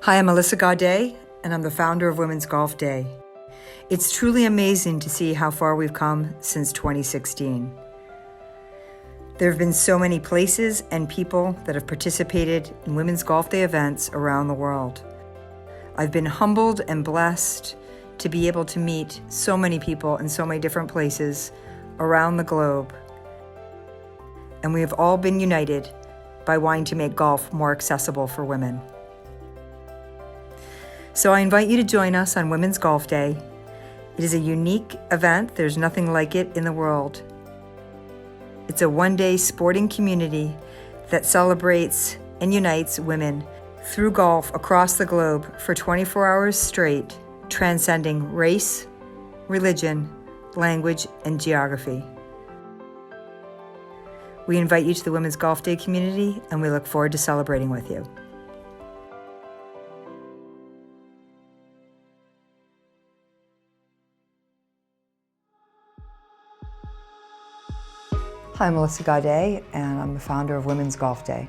Hi, I'm Elisa Gaudet, and I'm the founder of Women's Golf Day. It's truly amazing to see how far we've come since 2016. There have been so many places and people that have participated in Women's Golf Day events around the world. I've been humbled and blessed to be able to meet so many people in so many different places around the globe. And we have all been united by wanting to make golf more accessible for women. So I invite you to join us on Women's Golf Day. It is a unique event. There's nothing like it in the world. It's a one-day sporting community that celebrates and unites women through golf across the globe for 24 hours straight, transcending race, religion, language, and geography. We invite you to the Women's Golf Day community, and we look forward to celebrating with you. Hi, I'm Elisa Gaudet, and I'm the founder of Women's Golf Day.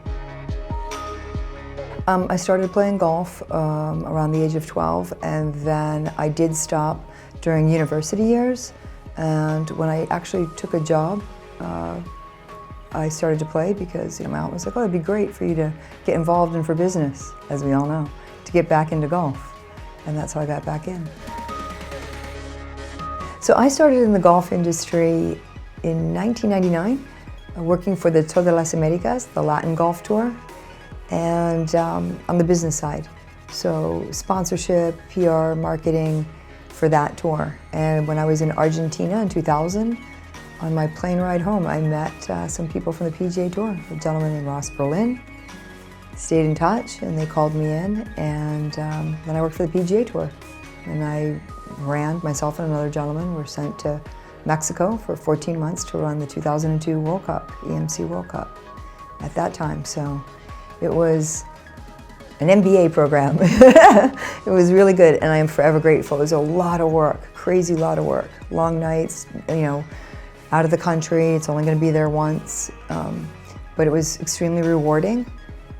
I started playing golf around the age of 12, and then I did stop during university years. And when I actually took a job, I started to play because my aunt was like, oh, it'd be great for you to get involved in for business, as we all know, to get back into golf. And that's how I got back in. So I started in the golf industry in 1999, working for the Tour de las Americas, the Latin Golf Tour, and on the business side. So sponsorship, PR, marketing for that tour. And when I was in Argentina in 2000, on my plane ride home, I met some people from the PGA Tour, a gentleman named Ross Berlin. Stayed in touch, and they called me in, and then I worked for the PGA Tour. And I ran, myself and another gentleman were sent to Mexico for 14 months to run the 2002 World Cup, EMC World Cup at that time. So it was an MBA program. It was really good, and I am forever grateful. It was a lot of work, crazy lot of work. Long nights, out of the country, it's only gonna be there once. But it was extremely rewarding.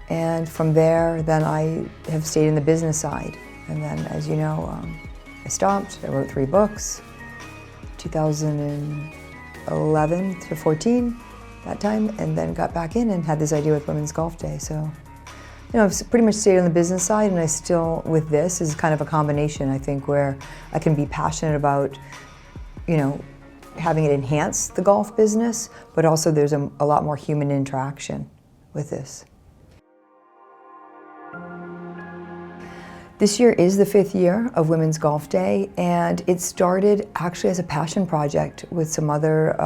And from there, then I have stayed in the business side. And then, as you know, I stopped, I wrote 3 books. 2011 to 14, that time, and then got back in and had this idea with Women's Golf Day. So, I've pretty much stayed on the business side, and I still, with this, is kind of a combination, I think, where I can be passionate about, having it enhance the golf business, but also there's a lot more human interaction with this. This year is the 5th year of Women's Golf Day, and it started actually as a passion project with some other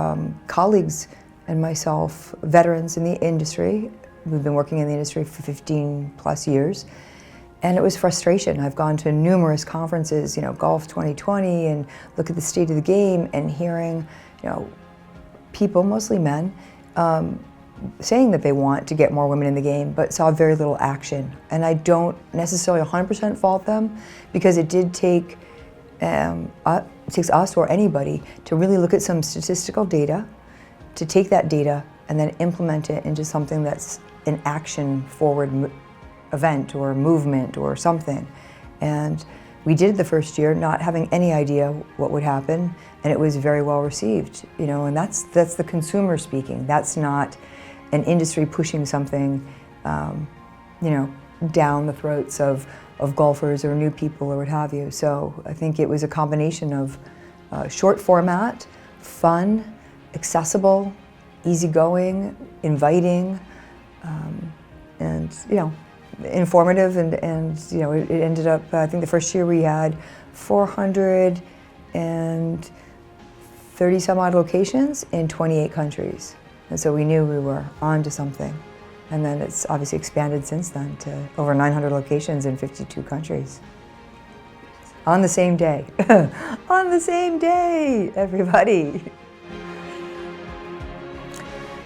colleagues and myself, veterans in the industry. We've been working in the industry for 15 plus years, and it was frustration. I've gone to numerous conferences, Golf 2020, and look at the state of the game, and hearing, people, mostly men, saying that they want to get more women in the game, but saw very little action. And I don't necessarily 100% fault them, because it did take, it takes us or anybody to really look at some statistical data, to take that data and then implement it into something that's an action forward event or movement or something. And we did the first year not having any idea what would happen, and it was very well received, and that's the consumer speaking. That's not an industry pushing something, down the throats of golfers or new people or what have you. So I think it was a combination of short format, fun, accessible, easygoing, inviting, and informative, and it ended up, I think the first year we had 430 some odd locations in 28 countries. And so we knew we were on to something. And then it's obviously expanded since then to over 900 locations in 52 countries. On the same day. On the same day, everybody.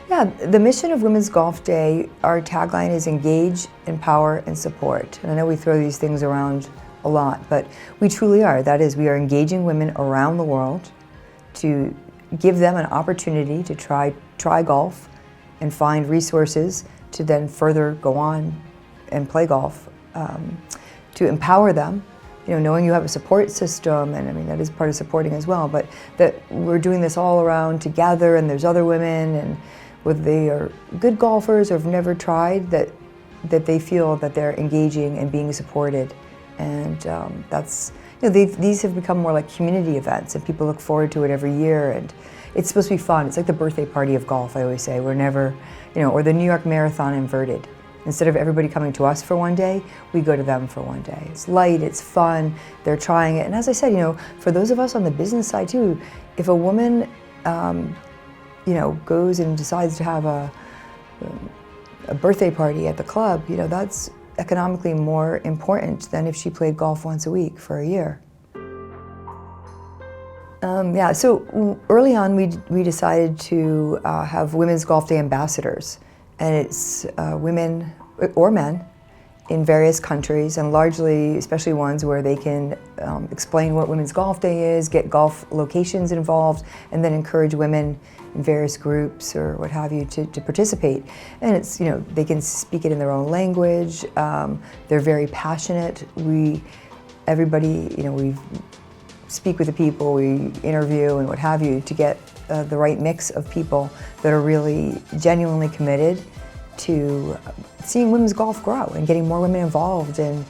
Yeah, the mission of Women's Golf Day, our tagline is engage, empower, and support. And I know we throw these things around a lot, but we truly are. That is, we are engaging women around the world to give them an opportunity to try golf and find resources to then further go on and play golf, to empower them, knowing you have a support system, and I mean that is part of supporting as well, but that we're doing this all around together and there's other women, and whether they are good golfers or have never tried, that they feel that they're engaging and being supported. And that's, these have become more like community events, and people look forward to it every year, and it's supposed to be fun. It's like the birthday party of golf, I always say. We're never, or the New York Marathon inverted. Instead of everybody coming to us for one day, we go to them for one day. It's light, it's fun, they're trying it. And as I said, for those of us on the business side too, if a woman, goes and decides to have a birthday party at the club, that's economically more important than if she played golf once a week for a year. So early on we decided to have Women's Golf Day ambassadors. And it's women or men in various countries, and largely, especially ones where they can explain what Women's Golf Day is, get golf locations involved, and then encourage women in various groups or what have you to participate. And it's, they can speak it in their own language. They're very passionate. Everybody, we speak with the people, we interview and what have you to get the right mix of people that are really genuinely committed to seeing women's golf grow and getting more women involved and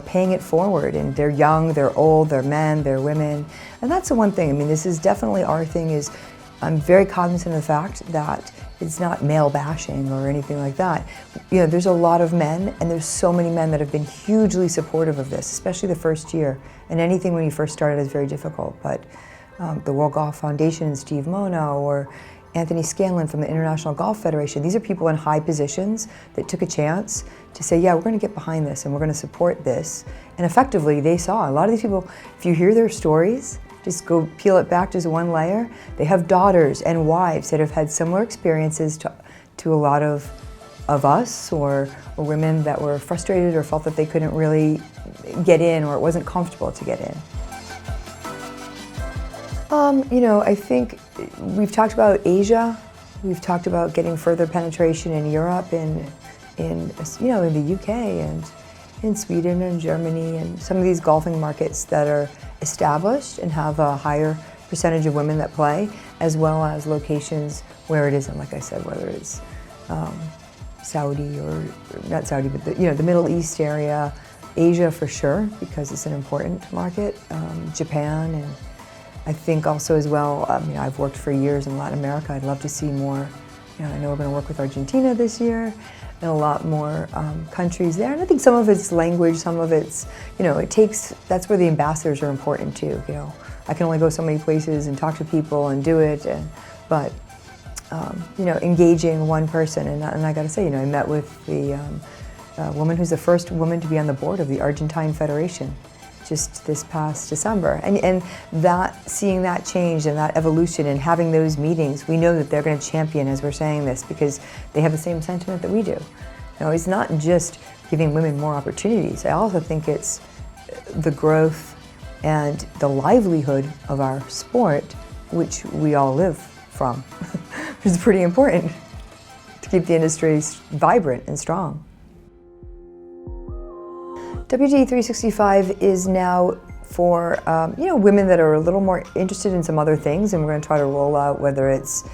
paying it forward. And they're young, they're old, they're men, they're women. And that's the one thing. I mean, this is definitely our thing. Is I'm very cognizant of the fact that it's not male bashing or anything like that. There's a lot of men, and there's so many men that have been hugely supportive of this, especially the first year. And anything when you first started is very difficult. But the World Golf Foundation and Steve Mona, or Anthony Scanlon from the International Golf Federation, these are people in high positions that took a chance to say, yeah, we're going to get behind this and we're going to support this. And effectively, they saw a lot of these people, if you hear their stories, just go peel it back just one layer, they have daughters and wives that have had similar experiences to a lot of us, or women that were frustrated or felt that they couldn't really get in, or it wasn't comfortable to get in. I think we've talked about Asia. We've talked about getting further penetration in Europe, in the UK and in Sweden and Germany, and some of these golfing markets that are established and have a higher percentage of women that play, as well as locations where it isn't, like I said, whether it's Saudi or not Saudi, but the Middle East area, Asia for sure, because it's an important market, Japan, and I think also as well, I've worked for years in Latin America. I'd love to see more. I know we're going to work with Argentina this year, and a lot more countries there. And I think some of it's language, some of it's, that's where the ambassadors are important too. I can only go so many places and talk to people and do it, but engaging one person. And I got to say, I met with the woman who's the first woman to be on the board of the Argentine Federation just this past December. And seeing that change and that evolution and having those meetings, we know that they're going to champion as we're saying this, because they have the same sentiment that we do. It's not just giving women more opportunities. I also think it's the growth and the livelihood of our sport, which we all live from, which is pretty important to keep the industry vibrant and strong. WGE 365 is now for women that are a little more interested in some other things, and we're going to try to roll out whether it's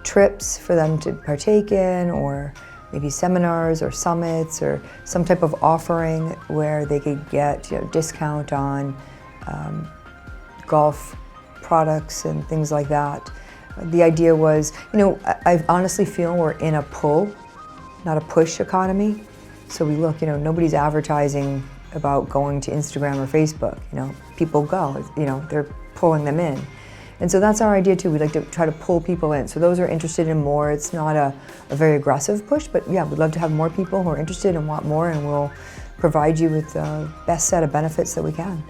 trips for them to partake in, or maybe seminars or summits, or some type of offering where they could get discount on golf products and things like that. The idea was, I honestly feel we're in a pull, not a push economy. So we look, nobody's advertising about going to Instagram or Facebook. People go, they're pulling them in. And so that's our idea too. We like to try to pull people in. So those are interested in more. It's not a very aggressive push, but yeah, we'd love to have more people who are interested and want more, and we'll provide you with the best set of benefits that we can.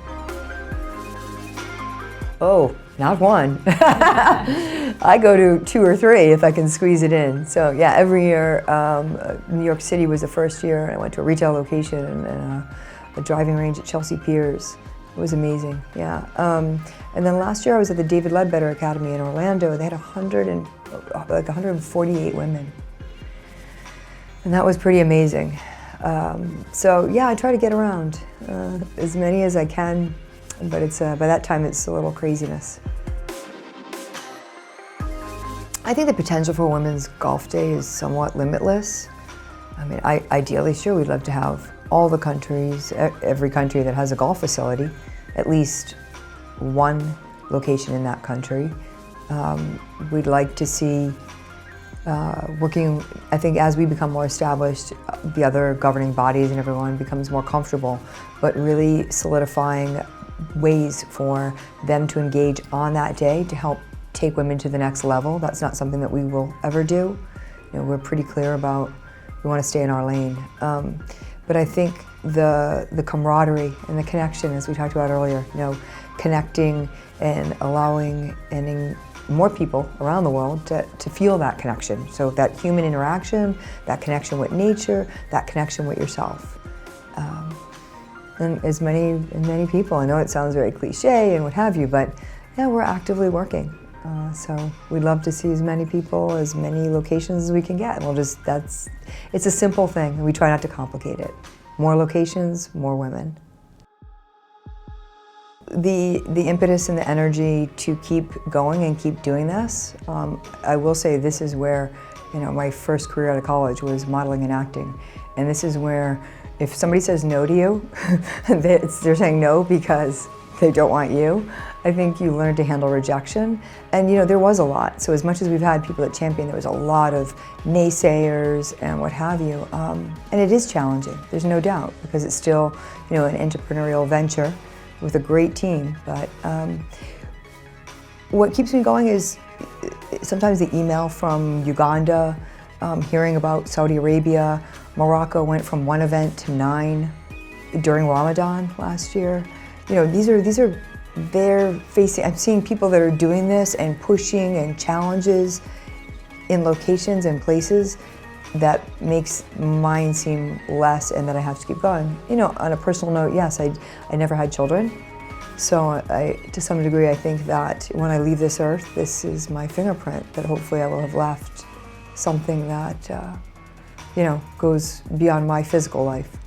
Oh, not one. I go to 2 or 3 if I can squeeze it in. So yeah, every year, New York City was the first year, and I went to a retail location and a driving range at Chelsea Piers. It was amazing, yeah. And then last year I was at the David Ledbetter Academy in Orlando. They had 148 women. And that was pretty amazing. So yeah, I try to get around as many as I can, but it's by that time it's a little craziness. I think the potential for Women's Golf Day is somewhat limitless. I mean, ideally, sure, we'd love to have all the countries, every country that has a golf facility, at least one location in that country. We'd like to see working, I think as we become more established, the other governing bodies and everyone becomes more comfortable, but really solidifying ways for them to engage on that day to help take women to the next level. That's not something that we will ever do. You know, we're pretty clear about we want to stay in our lane. But I think the camaraderie and the connection, as we talked about earlier, you know, connecting and allowing more people around the world to feel that connection. So that human interaction, that connection with nature, that connection with yourself. And as many people, I know it sounds very cliche and what have you, but yeah, we're actively working. So we'd love to see as many people, as many locations as we can get. We'll just, it's a simple thing, and we try not to complicate it. More locations, more women. The impetus and the energy to keep going and keep doing this, I will say this is where, you know, my first career out of college was modeling and acting. And this is where if somebody says no to you, they're saying no because they don't want you. I think you learn to handle rejection. And you know, there was a lot. So as much as we've had people that champion, there was a lot of naysayers and what have you. And it is challenging, there's no doubt, because it's still, you know, an entrepreneurial venture with a great team. But what keeps me going is sometimes the email from Uganda, hearing about Saudi Arabia. Morocco went from 1 event to 9 during Ramadan last year. You know, they're facing, I'm seeing people that are doing this and pushing and challenges in locations and places that makes mine seem less and that I have to keep going. You know, on a personal note, yes, I never had children. So to some degree, I think that when I leave this earth, this is my fingerprint, that hopefully I will have left something that, you know, goes beyond my physical life.